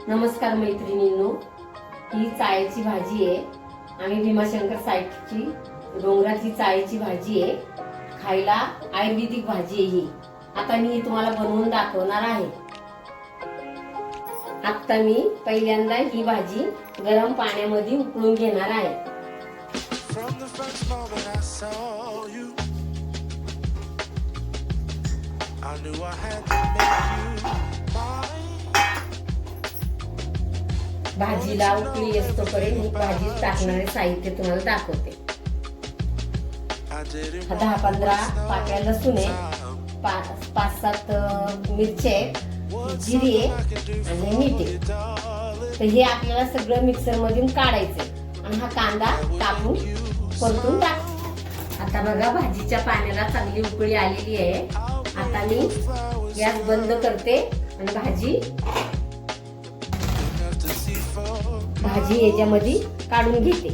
नमस्कार मैत्रिणींनो, ही चाळीची भाजी आहे. आम्ही भीमाशंकर साईटची डोंगराची चाळीची भाजी आहे. खायला आयुर्वेदिक भाजी आहे ही. आता मी तुम्हाला बनवून दाखवणार आहे. आता मी पहिल्यांदा ही भाजी गरम पाण्यामध्ये उकळून घेणार आहे. भाजीला उकळी येतोपर्यंत ही भाजी टाकणारे साहित्य तुम्हाला दाखवते. 10-15 पाकळ्या लसूण आहे, 5-7 मिरची आहे, जिरी आहे आणि मीठ आहे. तर हे आपल्याला सगळं मिक्सर मधून काढायचं आणि हा कांदा कापून परतून टाक. आता बघा भाजीच्या पाण्याला चांगली उकळी आलेली आहे. आता मी गॅस बंद करते आणि भाजी याच्यामध्ये काढून घेते.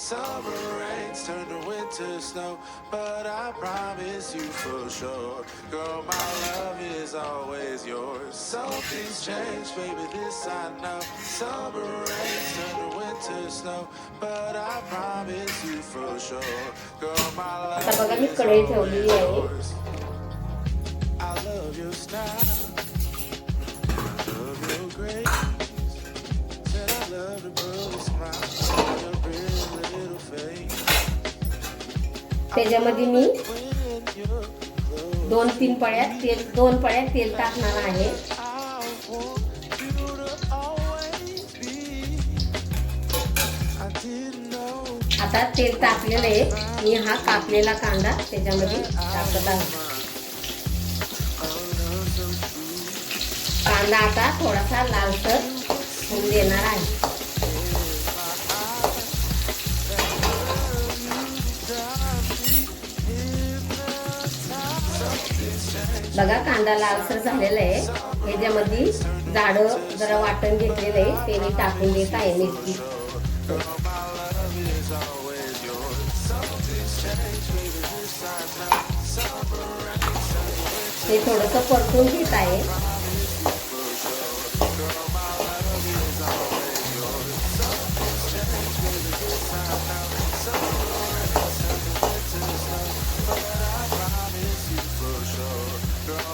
Summer rains turn to winter snow, but I promise you for sure, girl, my love is always yours. Something's changed, baby, this I know. Summer rains turn to winter snow, but I promise you for sure, girl, my love आता बघा मी कढई ठेवलेली आहे. I love your style, love your grace, said I love the brother smile, your pretty little face. त्याच्यामध्ये मी 2 पळ्या तेल टाकणार आहे. आता तेल टाकलेलं आहे. मी हा कापलेला कांदा त्याच्यामध्ये टाकत आहे. कांदा आता थोडासा लालसर होऊन देणार आहे. बघा कांदा लालसर झालेला आहे. ह्याच्यामध्ये जाडं जरा वाटण घेतलेलं आहे ते मी टाकून देत आहे. मिरची हे थोडंसं परतून घेत आहे.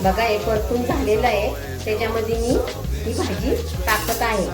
बघा हे परतून झालेलं आहे. त्याच्यामध्ये मी ही भाजी टाकत आहे.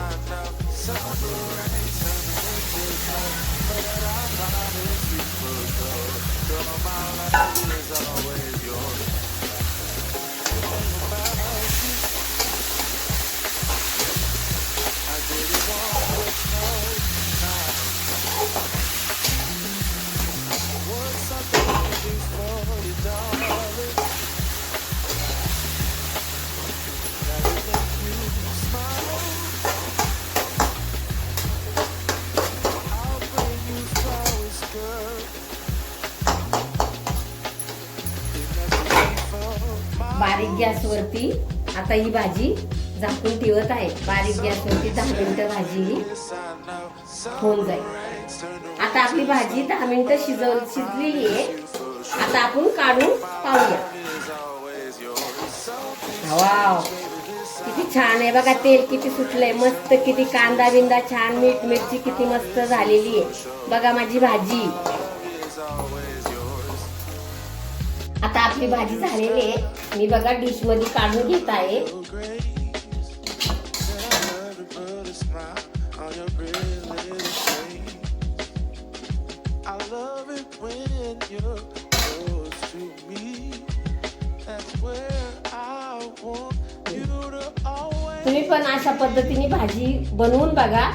बारीक गॅसवरती आता ही भाजी झाकून ठेवत आहे. बारीक गॅसवरती 10 मिनिटं भाजी ही होऊन जाईल. आता आपली भाजी 10 मिनिटं शिजलेली आहे. आता आपण काढून पाहूया. वाव, किती छान आहे बघा. तेल किती सुटलंय मस्त. किती कांदा बिंदा छान, मीठ मिरची किती मस्त झालेली आहे बघा माझी भाजी. आता आपली भाजी झालेली आहे. मी बघा डिश मध्ये काढून घेत आहे. तुम्ही पण अशा पद्धतीने भाजी बनवून बघा.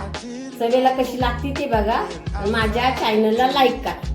चवेला कशी लागते ते बघा. माझ्या चॅनलला लाईक करा.